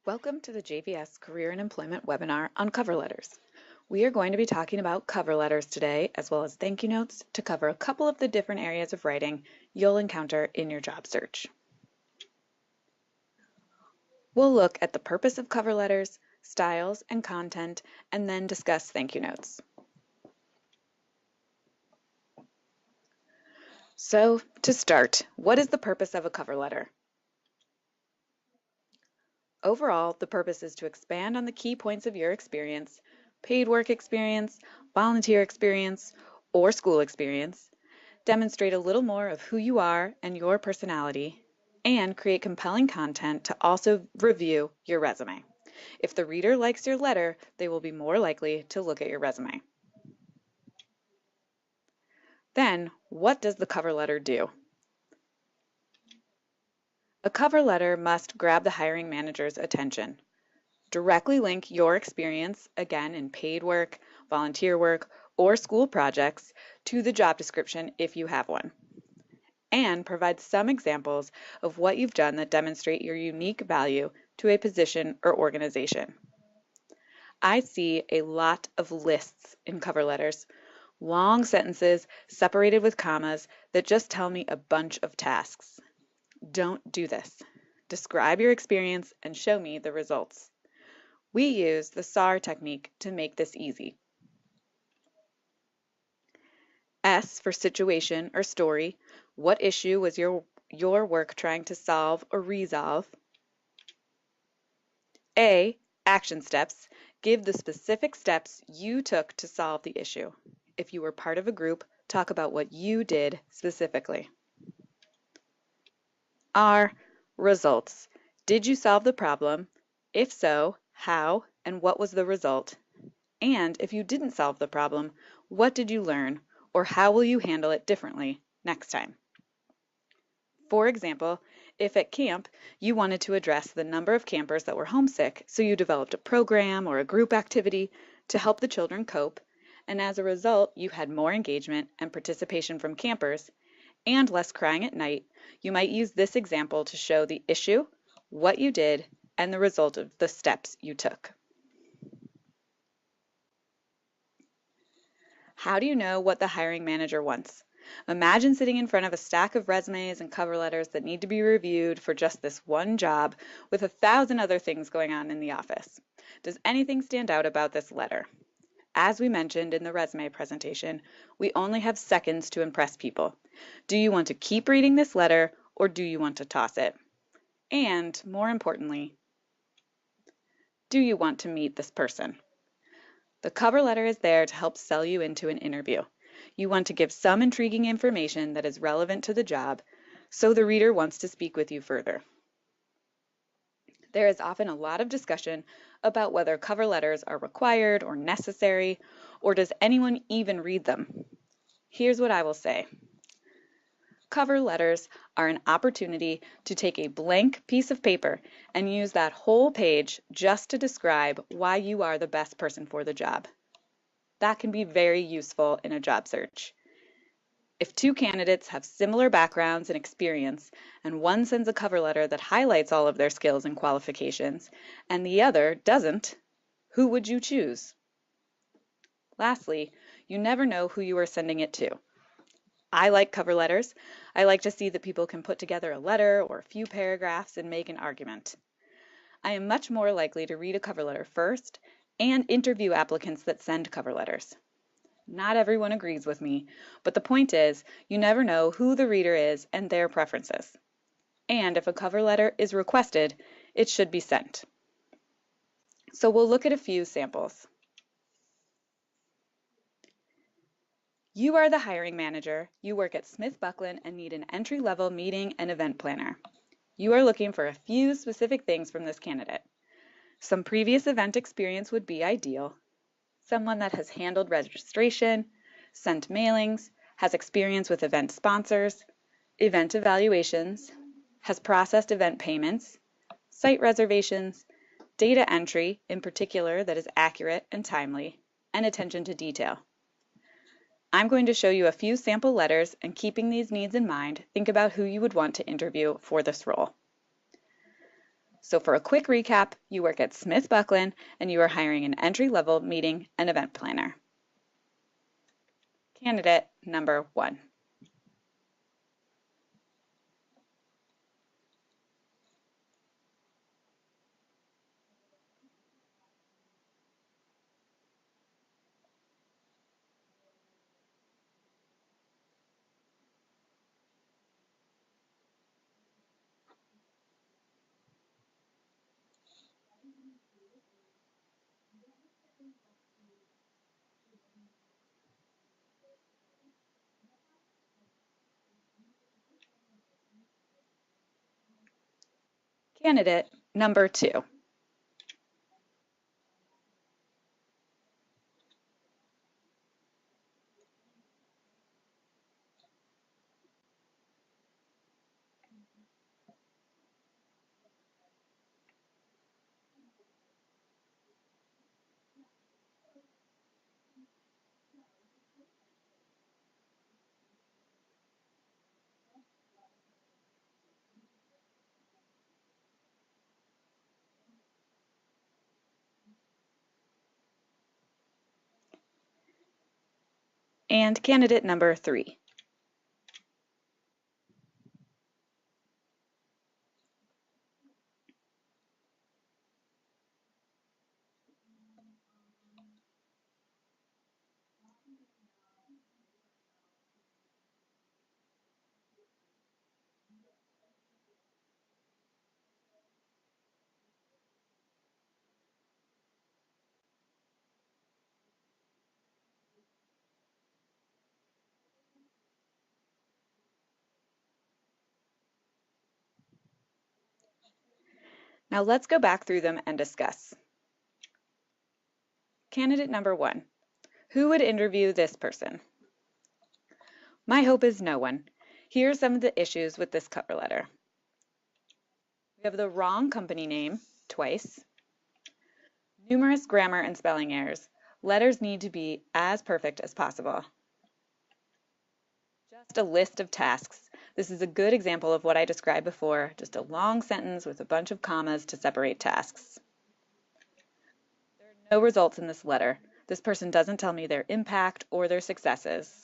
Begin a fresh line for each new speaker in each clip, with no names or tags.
Welcome to the JVS Career and Employment webinar on cover letters. We are going to be talking about cover letters today, as well as thank you notes to cover a couple of the different areas of writing you'll encounter in your job search. We'll look at the purpose of cover letters, styles and content, and then discuss thank you notes. So, to start, what is the purpose of a cover letter? Overall, the purpose is to expand on the key points of your experience, paid work experience, volunteer experience, or school experience, demonstrate a little more of who you are and your personality, and create compelling content to also review your resume. If the reader likes your letter, they will be more likely to look at your resume. Then, what does the cover letter do? A cover letter must grab the hiring manager's attention. Directly link your experience, again in paid work, volunteer work, or school projects, to the job description if you have one. And provide some examples of what you've done that demonstrate your unique value to a position or organization. I see a lot of lists in cover letters, long sentences separated with commas that just tell me a bunch of tasks. Don't do this. Describe your experience and show me the results. We use the SAR technique to make this easy. S for situation or story. What issue was your work trying to solve or resolve? A, action steps. Give the specific steps you took to solve the issue. If you were part of a group, talk about what you did specifically. R, results. Did you solve the problem? If so, how and what was the result? And if you didn't solve the problem, what did you learn, or how will you handle it differently next time? For example, if at camp you wanted to address the number of campers that were homesick, so you developed a program or a group activity to help the children cope, and as a result you had more engagement and participation from campers and less crying at night, you might use this example to show the issue, what you did, and the result of the steps you took. How do you know what the hiring manager wants? Imagine sitting in front of a stack of resumes and cover letters that need to be reviewed for just this one job with 1,000 other things going on in the office. Does anything stand out about this letter? As we mentioned in the resume presentation, we only have seconds to impress people. Do you want to keep reading this letter or do you want to toss it? And more importantly, do you want to meet this person? The cover letter is there to help sell you into an interview. You want to give some intriguing information that is relevant to the job, so the reader wants to speak with you further. There is often a lot of discussion about whether cover letters are required or necessary, or does anyone even read them? Here's what I will say. Cover letters are an opportunity to take a blank piece of paper and use that whole page just to describe why you are the best person for the job. That can be very useful in a job search. If two candidates have similar backgrounds and experience, and one sends a cover letter that highlights all of their skills and qualifications, and the other doesn't, who would you choose? Lastly, you never know who you are sending it to. I like cover letters. I like to see that people can put together a letter or a few paragraphs and make an argument. I am much more likely to read a cover letter first and interview applicants that send cover letters. Not everyone agrees with me, but the point is, you never know who the reader is and their preferences. And if a cover letter is requested, it should be sent. So we'll look at a few samples. You are the hiring manager, you work at Smith Buckland and need an entry-level meeting and event planner. You are looking for a few specific things from this candidate. Some previous event experience would be ideal. Someone that has handled registration, sent mailings, has experience with event sponsors, event evaluations, has processed event payments, site reservations, data entry, in particular that is accurate and timely, and attention to detail. I'm going to show you a few sample letters, and keeping these needs in mind, think about who you would want to interview for this role. So for a quick recap, you work at Smith Buckland and you are hiring an entry-level meeting and event planner. Candidate number 1. Candidate number 2. And candidate number 3. Now let's go back through them and discuss. Candidate number 1. Who would interview this person? My hope is no one. Here are some of the issues with this cover letter. We have the wrong company name twice, numerous grammar and spelling errors. Letters need to be as perfect as possible. Just a list of tasks. This is a good example of what I described before, just a long sentence with a bunch of commas to separate tasks. There are no results in this letter. This person doesn't tell me their impact or their successes.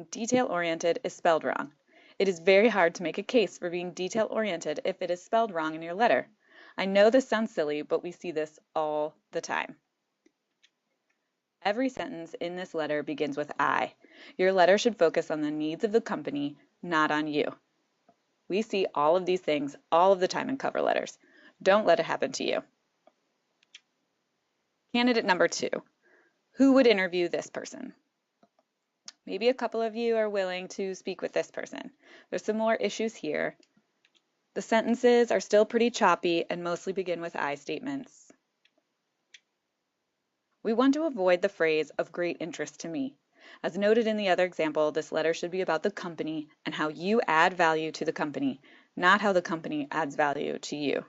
Detail-oriented is spelled wrong. It is very hard to make a case for being detail-oriented if it is spelled wrong in your letter. I know this sounds silly, but we see this all the time. Every sentence in this letter begins with I. Your letter should focus on the needs of the company, not on you. We see all of these things all of the time in cover letters. Don't let it happen to you. Candidate number 2. Who would interview this person? Maybe a couple of you are willing to speak with this person. There's some more issues here. The sentences are still pretty choppy and mostly begin with I statements. We want to avoid the phrase of great interest to me. As noted in the other example, this letter should be about the company and how you add value to the company, not how the company adds value to you.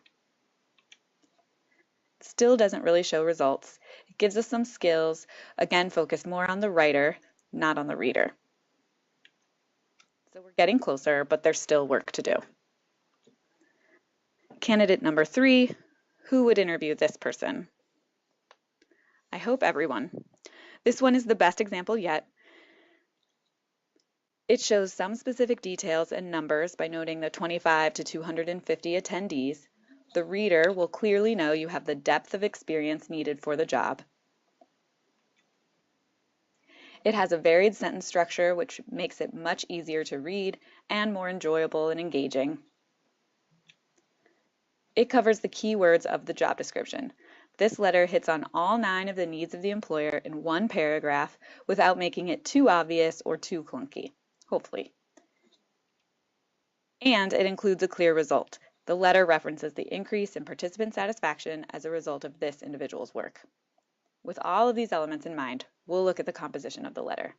It still doesn't really show results. It gives us some skills, again focused more on the writer, not on the reader. So we're getting closer, but there's still work to do. Candidate number 3, who would interview this person? I hope everyone. This one is the best example yet. It shows some specific details and numbers by noting the 25 to 250 attendees. The reader will clearly know you have the depth of experience needed for the job. It has a varied sentence structure, which makes it much easier to read and more enjoyable and engaging. It covers the key words of the job description. This letter hits on all 9 of the needs of the employer in one paragraph without making it too obvious or too clunky, hopefully. And it includes a clear result. The letter references the increase in participant satisfaction as a result of this individual's work. With all of these elements in mind, we'll look at the composition of the letter.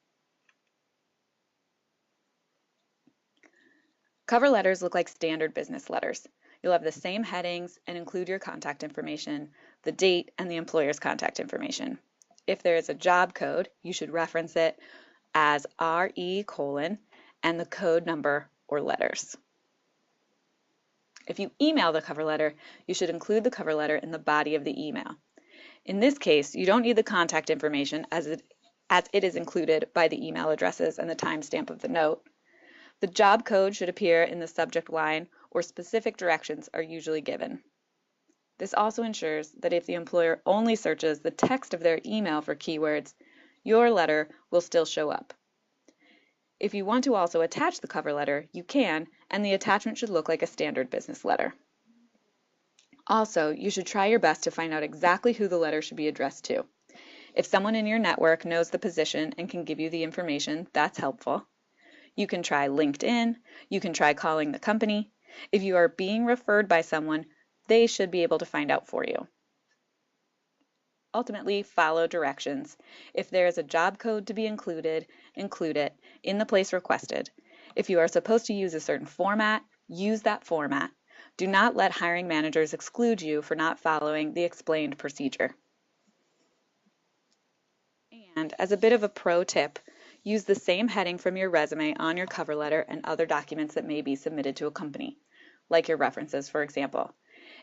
Cover letters look like standard business letters. You'll have the same headings and include your contact information, the date, and the employer's contact information. If there is a job code, you should reference it as RE: and the code number or letters. If you email the cover letter, you should include the cover letter in the body of the email. In this case, you don't need the contact information as it is included by the email addresses and the timestamp of the note. The job code should appear in the subject line, or specific directions are usually given. This also ensures that if the employer only searches the text of their email for keywords, your letter will still show up. If you want to also attach the cover letter, you can, and the attachment should look like a standard business letter. Also, you should try your best to find out exactly who the letter should be addressed to. If someone in your network knows the position and can give you the information, that's helpful. You can try LinkedIn. You can try calling the company. If you are being referred by someone, they should be able to find out for you. Ultimately, follow directions. If there is a job code to be included, include it in the place requested. If you are supposed to use a certain format, use that format. Do not let hiring managers exclude you for not following the explained procedure. And as a bit of a pro tip, use the same heading from your resume on your cover letter and other documents that may be submitted to a company, like your references, for example.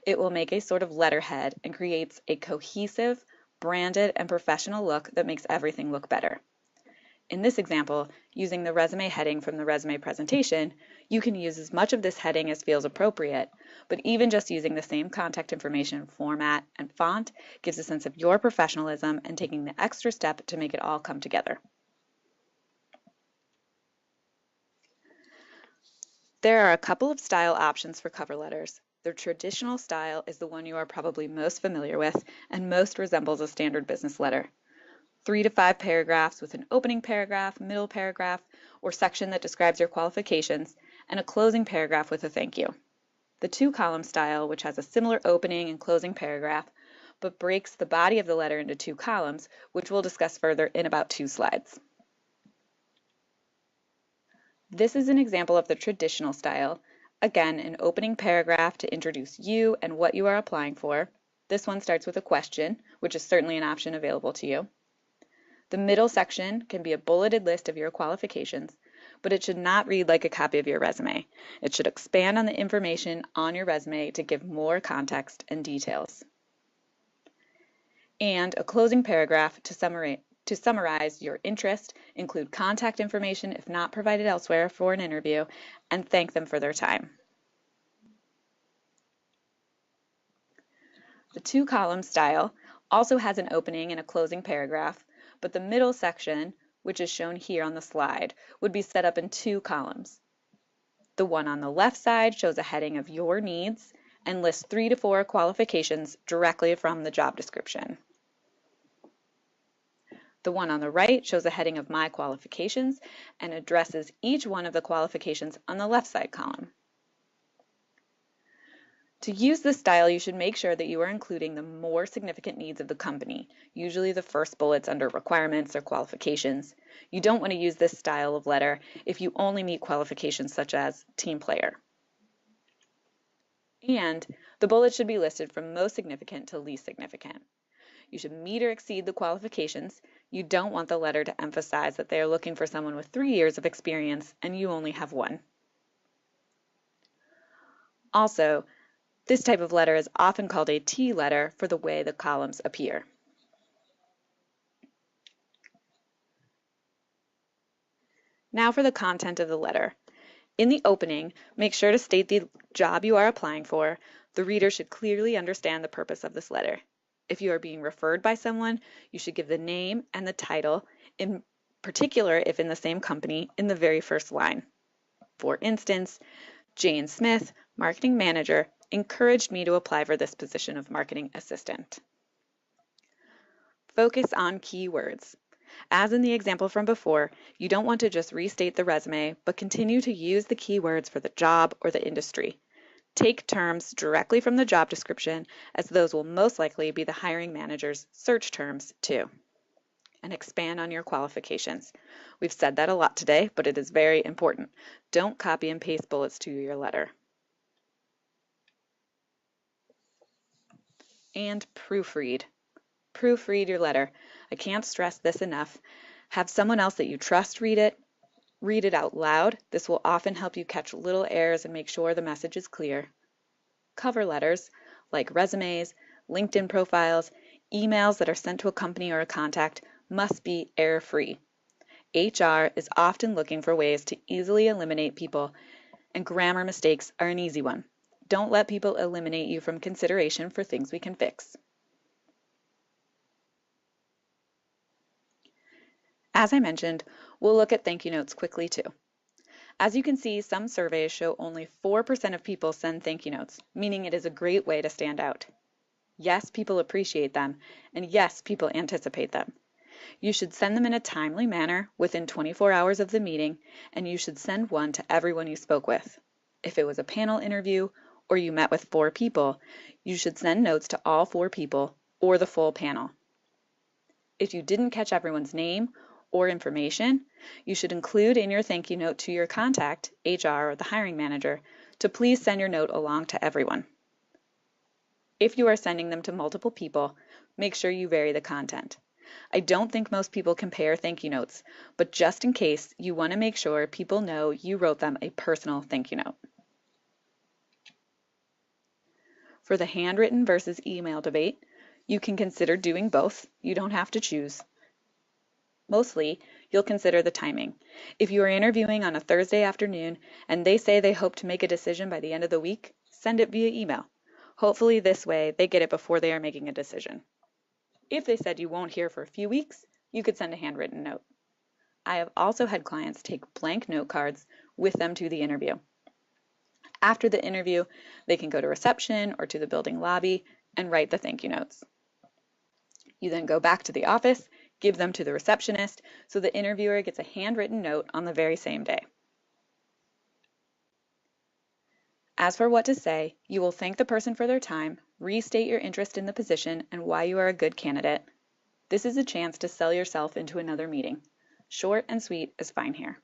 It will make a sort of letterhead and creates a cohesive, branded, and professional look that makes everything look better. In this example, using the resume heading from the resume presentation, you can use as much of this heading as feels appropriate, but even just using the same contact information, format, and font gives a sense of your professionalism and taking the extra step to make it all come together. There are a couple of style options for cover letters. The traditional style is the one you are probably most familiar with and most resembles a standard business letter. 3 to 5 paragraphs with an opening paragraph, middle paragraph, or section that describes your qualifications, and a closing paragraph with a thank you. The 2-column style, which has a similar opening and closing paragraph, but breaks the body of the letter into 2 columns, which we'll discuss further in about 2 slides. This is an example of the traditional style. Again, an opening paragraph to introduce you and what you are applying for. This one starts with a question, which is certainly an option available to you. The middle section can be a bulleted list of your qualifications, but it should not read like a copy of your resume. It should expand on the information on your resume to give more context and details. And a closing paragraph to summarize your interest, include contact information if not provided elsewhere for an interview, and thank them for their time. The 2-column style also has an opening and a closing paragraph, but the middle section, which is shown here on the slide, would be set up in 2 columns. The one on the left side shows a heading of your needs and lists 3 to 4 qualifications directly from the job description. The one on the right shows a heading of my qualifications and addresses each one of the qualifications on the left side column. To use this style, you should make sure that you are including the more significant needs of the company, usually the first bullets under requirements or qualifications. You don't want to use this style of letter if you only meet qualifications such as team player. And the bullets should be listed from most significant to least significant. You should meet or exceed the qualifications. You don't want the letter to emphasize that they are looking for someone with 3 years of experience and you only have 1. Also, this type of letter is often called a T letter for the way the columns appear. Now for the content of the letter. In the opening, make sure to state the job you are applying for. The reader should clearly understand the purpose of this letter. If you are being referred by someone, you should give the name and the title, in particular if in the same company, in the very first line. For instance, Jane Smith, marketing manager, encouraged me to apply for this position of marketing assistant. Focus on keywords. As in the example from before, you don't want to just restate the resume, but continue to use the keywords for the job or the industry. Take terms directly from the job description, as those will most likely be the hiring manager's search terms too. And expand on your qualifications. We've said that a lot today, but it is very important. Don't copy and paste bullets to your letter. And proofread. Proofread your letter. I can't stress this enough. Have someone else that you trust read it. Read it out loud. This will often help you catch little errors and make sure the message is clear. Cover letters, like resumes, LinkedIn profiles, emails that are sent to a company or a contact, must be error-free. HR is often looking for ways to easily eliminate people, and grammar mistakes are an easy one. Don't let people eliminate you from consideration for things we can fix. As I mentioned, we'll look at thank you notes quickly too. As you can see, some surveys show only 4% of people send thank you notes, meaning it is a great way to stand out. Yes, people appreciate them, and yes, people anticipate them. You should send them in a timely manner within 24 hours of the meeting, and you should send one to everyone you spoke with. If it was a panel interview or you met with 4 people, you should send notes to all 4 people or the full panel. If you didn't catch everyone's name or information, you should include in your thank you note to your contact, HR or the hiring manager, to please send your note along to everyone. If you are sending them to multiple people, make sure you vary the content. I don't think most people compare thank you notes, but just in case, you want to make sure people know you wrote them a personal thank you note. For the handwritten versus email debate, you can consider doing both. You don't have to choose. Mostly, you'll consider the timing. If you are interviewing on a Thursday afternoon and they say they hope to make a decision by the end of the week, send it via email. Hopefully this way they get it before they are making a decision. If they said you won't hear for a few weeks, you could send a handwritten note. I have also had clients take blank note cards with them to the interview. After the interview, they can go to reception or to the building lobby and write the thank you notes. You then go back to the office, give them to the receptionist, so the interviewer gets a handwritten note on the very same day. As for what to say, you will thank the person for their time, restate your interest in the position and why you are a good candidate. This is a chance to sell yourself into another meeting. Short and sweet is fine here.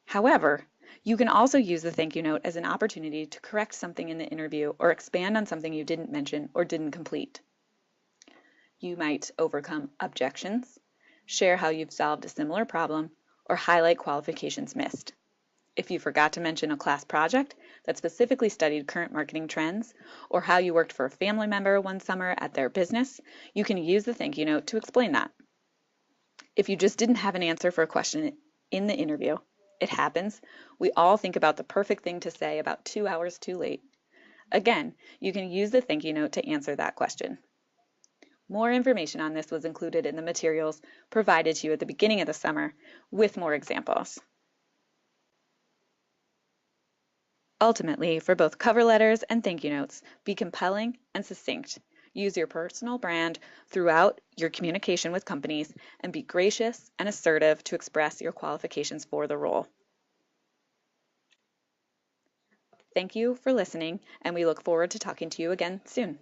However, you can also use the thank you note as an opportunity to correct something in the interview or expand on something you didn't mention or didn't complete. You might overcome objections, share how you've solved a similar problem, or highlight qualifications missed. If you forgot to mention a class project that specifically studied current marketing trends, or how you worked for a family member one summer at their business, you can use the thank you note to explain that. If you just didn't have an answer for a question in the interview, it happens. We all think about the perfect thing to say about 2 hours too late. Again, you can use the thank you note to answer that question. More information on this was included in the materials provided to you at the beginning of the summer with more examples. Ultimately, for both cover letters and thank you notes, be compelling and succinct. Use your personal brand throughout your communication with companies and be gracious and assertive to express your qualifications for the role. Thank you for listening, and we look forward to talking to you again soon.